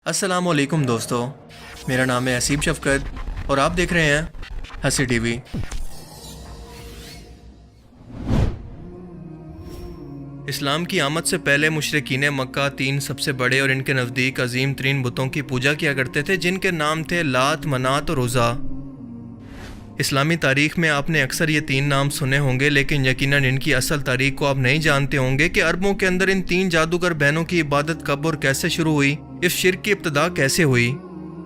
अस्सलाम वालेकुम दोस्तों, मेरा नाम है असीब शफकत और आप देख रहे हैं हंसी टीवी। इस्लाम की आमद से पहले मुशरिकीन मक्का तीन सबसे बड़े और इनके नज़दीक अजीम तरीन बुतों की पूजा किया करते थे, जिनके नाम थे लात, मनात और उज़ा। इस्लामी तारीख़ में आपने अक्सर ये तीन नाम सुने होंगे, लेकिन यकीनन इनकी असल तारीख़ को आप नहीं जानते होंगे कि अरबों के अंदर इन तीन जादूगर बहनों की इबादत कब और कैसे शुरू हुई, इस शिर्क की इब्तिदा कैसे हुई,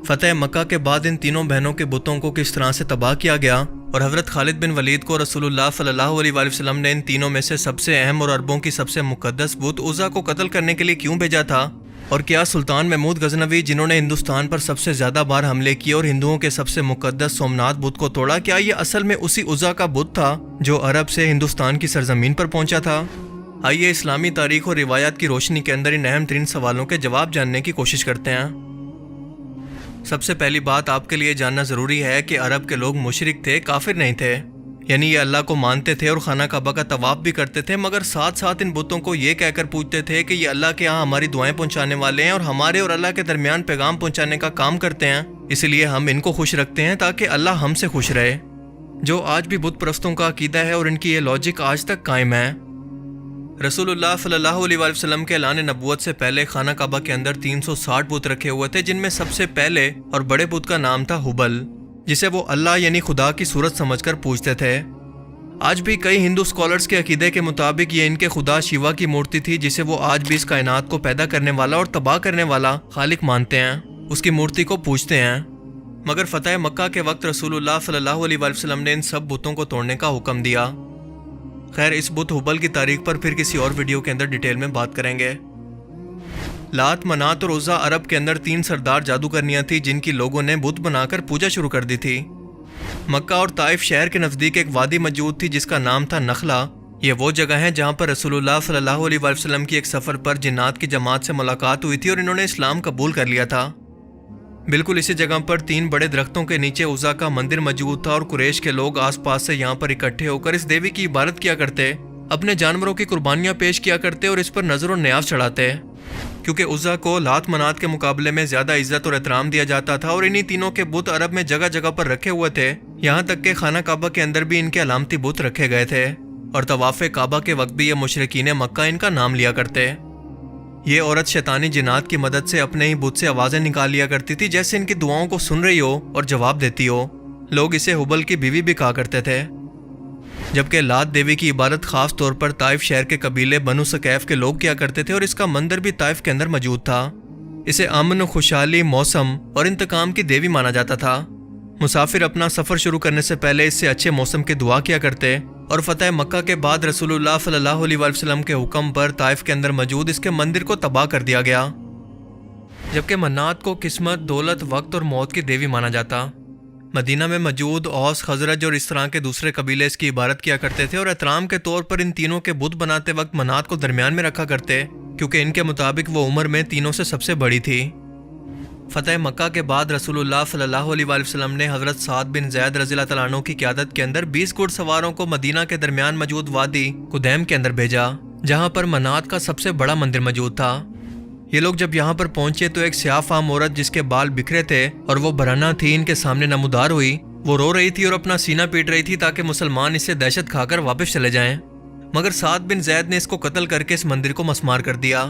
फ़तह मक्का के बाद इन तीनों बहनों के बुतों को किस तरह से तबाह किया गया और हज़रत खालिद बिन वलीद को रसूलुल्लाह सल्लल्लाहु अलैहि वसल्लम ने इन तीनों में से सबसे अहम और अरबों की सबसे मुक़द्दस बुत उज़ा को कत्ल करने के लिए क्यों भेजा था, और क्या सुल्तान महमूद गजनवी, जिन्होंने हिंदुस्तान पर सबसे ज़्यादा बार हमले किए और हिंदुओं के सबसे मुक़द्दस सोमनाथ बुत को तोड़ा, क्या ये असल में उसी उज़ा का बुत था जो अरब से हिंदुस्तान की सरजमीन पर पहुंचा था? आइए इस्लामी तारीख़ और रिवायात की रोशनी के अंदर इन अहम तरीन सवालों के जवाब जानने की कोशिश करते हैं। सबसे पहली बात आपके लिए जानना ज़रूरी है कि अरब के लोग मुशरिक थे, काफिर नहीं थे। यानी ये अल्लाह को मानते थे और खाना काबा का तवाफ भी करते थे, मगर साथ साथ इन बुतों को ये कहकर पूछते थे कि ये अल्लाह के यहाँ हमारी दुआएं पहुँचाने वाले हैं और हमारे और अल्लाह के दरमियान पैगाम पहुँचाने का काम करते हैं, इसलिए हम इनको खुश रखते हैं ताकि अल्लाह हमसे खुश रहे। जो आज भी बुत परस्तों का अकीदा है और इनकी ये लॉजिक आज तक कायम है। रसूलुल्लाह सल्लल्लाहु अलैहि वसल्लम के ऐलान नबूवत से पहले खाना काबा के अंदर 360 बुत रखे हुए थे, जिनमें सबसे पहले और बड़े बुत का नाम था हुबल, जिसे वो अल्लाह यानी खुदा की सूरत समझकर पूजते थे। आज भी कई हिंदू स्कॉलर्स के अकीदे के मुताबिक ये इनके खुदा शिवा की मूर्ति थी, जिसे वो आज भी इस कायनात को पैदा करने वाला और तबाह करने वाला खालिक मानते हैं, उसकी मूर्ति को पूजते हैं। मगर फतह मक्का के वक्त रसूलुल्लाह सल्लल्लाहु अलैहि वसल्लम ने इन सब बुतों को तोड़ने का हुक्म दिया। खैर, इस बुत हुबल की तारीख पर फिर किसी और वीडियो के अंदर डिटेल में बात करेंगे। लात, मनात और उज़ा अरब के अंदर तीन सरदार जादूगरनियां थी, जिनकी लोगों ने बुत बनाकर पूजा शुरू कर दी थी। मक्का और ताइफ शहर के नज़दीक एक वादी मौजूद थी जिसका नाम था नखला। यह वो जगह है जहाँ पर रसूलुल्लाह सल्लल्लाहु अलैहि वसल्लम की एक सफ़र पर जिन्नात की जमात से मुलाकात हुई थी और इन्होंने इस्लाम कबूल कर लिया था। बिल्कुल इसी जगह पर तीन बड़े दरख्तों के नीचे उज़ा का मंदिर मौजूद था और कुरैश के लोग आसपास से यहाँ पर इकट्ठे होकर इस देवी की इबादत किया करते, अपने जानवरों की कुर्बानियाँ पेश किया करते और इस पर नजर और न्याज चढ़ाते, क्योंकि उज़ा को लात मनात के मुकाबले में ज़्यादा इज्जत और एहतराम दिया जाता था। और इन्हीं तीनों के बुत अरब में जगह जगह पर रखे हुए थे, यहाँ तक कि खाना काबा के अंदर भी इनके अलामती बुत रखे गए थे और तवाफ़े काबा के वक्त भी ये मुशरिकीन मक्का इनका नाम लिया करते। ये औरत शैतानी जिन्नात की मदद से अपने ही बुत से आवाज़ें निकाल लिया करती थी, जैसे इनकी दुआओं को सुन रही हो और जवाब देती हो। लोग इसे हुबल की बीवी भी कहा करते थे। जबकि लात देवी की इबादत खास तौर पर ताइफ शहर के कबीले बनु सकैफ के लोग किया करते थे और इसका मंदिर भी ताइफ के अंदर मौजूद था। इसे अमन, खुशहाली, मौसम और इंतकाम की देवी माना जाता था। मुसाफिर अपना सफ़र शुरू करने से पहले इससे अच्छे मौसम की दुआ किया करते और फतह मक्का के बाद रसूलुल्लाह सल्लल्लाहु अलैहि वसल्लम के हुक्म पर ताइफ के अंदर मौजूद इसके मंदिर को तबाह कर दिया गया। जबकि मन्नात को किस्मत, दौलत, वक्त और मौत की देवी माना जाता। मदीना में मौजूद औस, खजरज और इस तरह के दूसरे कबीले इसकी इबादत किया करते थे और एहतराम के तौर पर इन तीनों के बुत बनाते वक्त मनात को दरमियान में रखा करते, क्योंकि इनके मुताबिक वो उम्र में तीनों से सबसे बड़ी थी। फतह मक्का के बाद रसूलुल्लाह सल्लल्लाहु अलैहि वसल्लम ने हज़रत साद बिन ज़ैद रज़ियल्लाहु तआला अन्हु की क़यादत के अंदर 20 घुड़सवारों को मदीना के दरमियान मौजूद वादी कुदैम के अंदर भेजा, जहाँ पर मनात का सबसे बड़ा मंदिर मौजूद था। ये लोग जब यहाँ पर पहुंचे तो एक स्याह-फाम औरत जिसके बाल बिखरे थे और वो बराना थी, इनके सामने नमूदार हुई। वो रो रही थी और अपना सीना पीट रही थी ताकि मुसलमान इससे दहशत खाकर वापस चले जाएं। मगर साद बिन ज़ैद ने इसको कत्ल करके इस मंदिर को मस्मार कर दिया।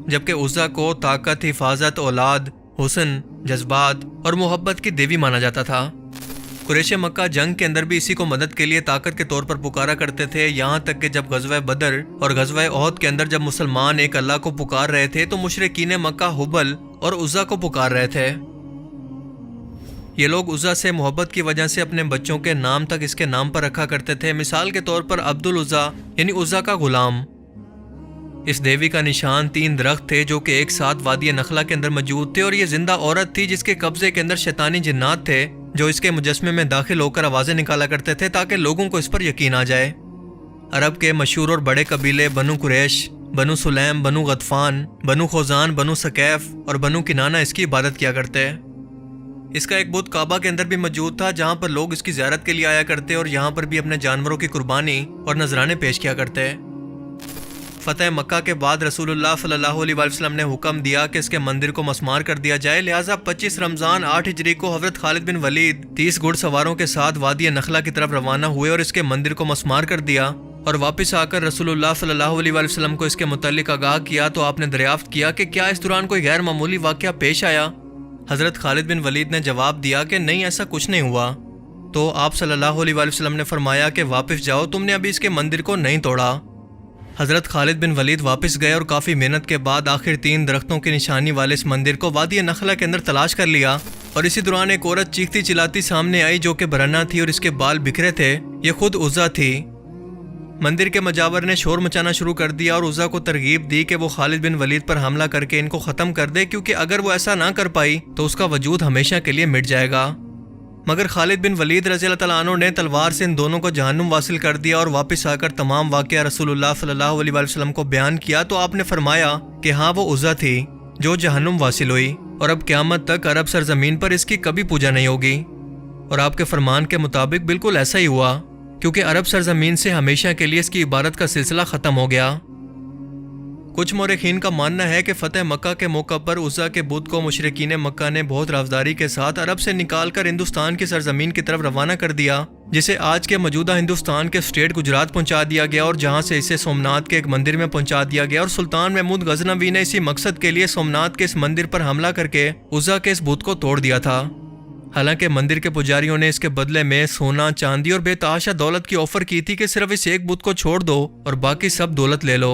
जबकि उज़ा को ताकत, हिफाजत, औलाद, हुस्न, जज्बात और मोहब्बत की देवी माना जाता था। कुरैश मक्का जंग के अंदर भी इसी को मदद के लिए ताकत के तौर पर पुकारा करते थे, यहाँ तक कि जब गज़वा बदर और गज़वा ओहद के अंदर जब मुसलमान एक अल्लाह को पुकार रहे थे तो मुशरिकीन मक्का हुबल और उज़ा को पुकार रहे थे। ये लोग उज़ा से मोहब्बत की वजह से अपने बच्चों के नाम तक इसके नाम पर रखा करते थे। मिसाल के तौर पर अब्दुल उज़ा यानी उज़ा का गुलाम। इस देवी का निशान 3 दरख्त थे जो कि एक साथ वादी नखला के अंदर मौजूद थे और ये जिंदा औरत थी जिसके कब्जे के अंदर शैतानी जिन्नात थे जो इसके मुजस्मे में दाखिल होकर आवाज़ें निकाला करते थे ताकि लोगों को इस पर यकीन आ जाए। अरब के मशहूर और बड़े कबीले बनु कुरैश, बनु सुलैम, बनु गतफान, बनु खोजान, बनु सकैफ और बनु किनाना इसकी इबादत किया करते। इसका एक बुत काबा के अंदर भी मौजूद था जहाँ पर लोग इसकी ज़ियारत के लिए आया करते और यहाँ पर भी अपने जानवरों की कुर्बानी और नजराने पेश किया करते। فتح مکہ کے بعد رسول اللہ صلی اللہ علیہ وسلم نے حکم دیا کہ اس کے مندر کو مسمار کر دیا جائے، لہٰذا 25 رمضان 8 ہجری کو حضرت خالد بن ولید 30 گھڑ سواروں کے ساتھ وادی نخلا کی طرف روانہ ہوئے اور اس کے مندر کو مسمار کر دیا، اور واپس آ کر رسول اللہ صلی اللہ علیہ وسلم کو اس کے متعلق آگاہ کیا تو آپ نے دریافت کیا کہ کیا اس دوران کوئی غیر معمولی واقعہ پیش آیا؟ حضرت خالد بن ولید نے جواب دیا کہ نہیں، ایسا کچھ نہیں ہوا۔ تو آپ صلی اللہ علیہ وسلم نے فرمایا کہ واپس جاؤ، تم نے ابھی اس کے مندر کو نہیں توڑا۔ حضرت خالد بن ولید واپس گئے اور کافی محنت کے بعد آخر 3 درختوں کی نشانی والے اس مندر کو وادی نخلا کے اندر تلاش کر لیا، اور اسی دوران ایک عورت چیختی چلاتی سامنے آئی جو کہ برہنہ تھی اور اس کے بال بکھرے تھے، یہ خود عزا تھی۔ مندر کے مجاور نے شور مچانا شروع کر دیا اور عزا کو ترغیب دی کہ وہ خالد بن ولید پر حملہ کر کے ان کو ختم کر دے، کیونکہ اگر وہ ایسا نہ کر پائی تو اس کا وجود ہمیشہ کے لیے مٹ جائے گا۔ مگر خالد بن ولید رضی اللہ تعالیٰ عنہ نے تلوار سے ان دونوں کو جہنم واصل کر دیا اور واپس آ کر تمام واقعہ رسول اللہ صلی اللہ علیہ وسلم کو بیان کیا تو آپ نے فرمایا کہ ہاں وہ عزا تھی جو جہنم واصل ہوئی، اور اب قیامت تک عرب سرزمین پر اس کی کبھی پوجا نہیں ہوگی۔ اور آپ کے فرمان کے مطابق بالکل ایسا ہی ہوا، کیونکہ عرب سرزمین سے ہمیشہ کے لیے اس کی عبادت کا سلسلہ ختم ہو گیا۔ کچھ مورخین کا ماننا ہے کہ فتح مکہ کے موقع پر عزا کے بت کو مشرکین مکہ نے بہت رافداری کے ساتھ عرب سے نکال کر ہندوستان کی سرزمین کی طرف روانہ کر دیا، جسے آج کے موجودہ ہندوستان کے اسٹیٹ گجرات پہنچا دیا گیا، اور جہاں سے اسے سومناتھ کے ایک مندر میں پہنچا دیا گیا، اور سلطان محمود غزنوی نے اسی مقصد کے لیے سومناتھ کے اس مندر پر حملہ کر کے عزا کے اس بت کو توڑ دیا تھا۔ حالانکہ مندر کے پجاریوں نے اس کے بدلے میں سونا، چاندی اور بے تحاشا دولت کی آفر کی تھی کہ صرف اس ایک بت کو چھوڑ دو اور باقی سب دولت لے لو،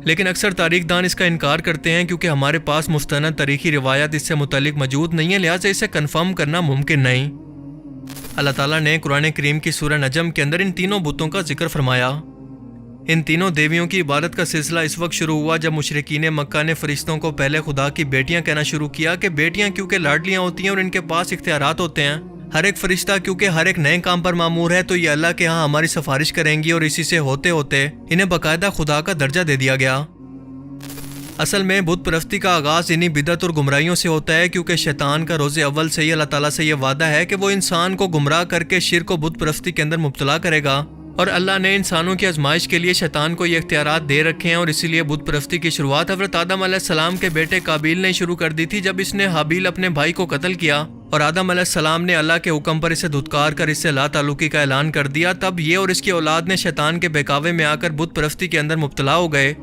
لیکن اکثر تاریخ دان اس کا انکار کرتے ہیں کیونکہ ہمارے پاس مستند تاریخی روایت اس سے متعلق موجود نہیں ہے، لہٰذا اسے کنفرم کرنا ممکن نہیں۔ اللہ تعالیٰ نے قرآن کریم کی سورہ نجم کے اندر ان تینوں بتوں کا ذکر فرمایا۔ ان تینوں دیویوں کی عبادت کا سلسلہ اس وقت شروع ہوا جب مشرکین مکہ نے فرشتوں کو پہلے خدا کی بیٹیاں کہنا شروع کیا کہ بیٹیاں کیونکہ لاڈلیاں ہوتی ہیں اور ان کے پاس اختیارات ہوتے ہیں، ہر ایک فرشتہ کیونکہ ہر ایک نئے کام پر مامور ہے تو یہ اللہ کے ہاں ہماری سفارش کریں گی، اور اسی سے ہوتے ہوتے انہیں باقاعدہ خدا کا درجہ دے دیا گیا۔ اصل میں بت پرستی کا آغاز انہی بدعت اور گمراہیوں سے ہوتا ہے، کیونکہ شیطان کا روز اول سے ہی اللہ تعالیٰ سے یہ وعدہ ہے کہ وہ انسان کو گمراہ کر کے شرک و بت پرستی کے اندر مبتلا کرے گا، اور اللہ نے انسانوں کی آزمائش کے لیے شیطان کو یہ اختیارات دے رکھے ہیں، اور اسی لیے بت پرستی کی شروعات حضرت آدم علیہ السلام کے بیٹے قابیل نے شروع کر دی تھی جب اس نے حابیل اپنے بھائی کو قتل کیا، اور آدم علیہ السلام نے اللہ کے حکم پر اسے دھتکار کر اس سے لا تعلقی کا اعلان کر دیا۔ تب یہ اور اس کی اولاد نے شیطان کے بہکاوے میں آ کر بت پرستی کے اندر مبتلا ہو گئے،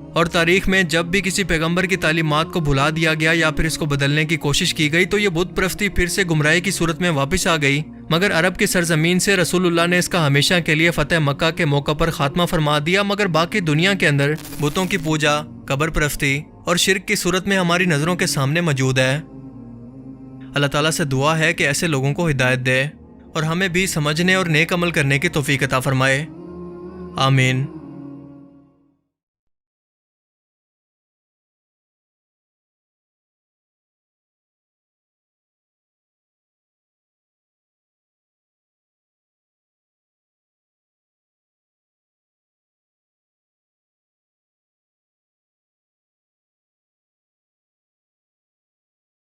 اور تاریخ میں جب بھی کسی پیغمبر کی تعلیمات کو بھلا دیا گیا یا پھر اس کو بدلنے کی کوشش کی گئی تو یہ بت پرستی پھر سے گمراہی کی صورت میں واپس آ گئی، مگر عرب کی سرزمین سے رسول اللہ نے اس کا ہمیشہ کے لیے فتح مکہ کے موقع پر خاتمہ فرما دیا، مگر باقی دنیا کے اندر بتوں کی پوجا، قبر پرستی اور شرک کی صورت میں ہماری نظروں کے سامنے موجود ہے۔ اللہ تعالیٰ سے دعا ہے کہ ایسے لوگوں کو ہدایت دے اور ہمیں بھی سمجھنے اور نیک عمل کرنے کی توفیق عطا فرمائے، آمین۔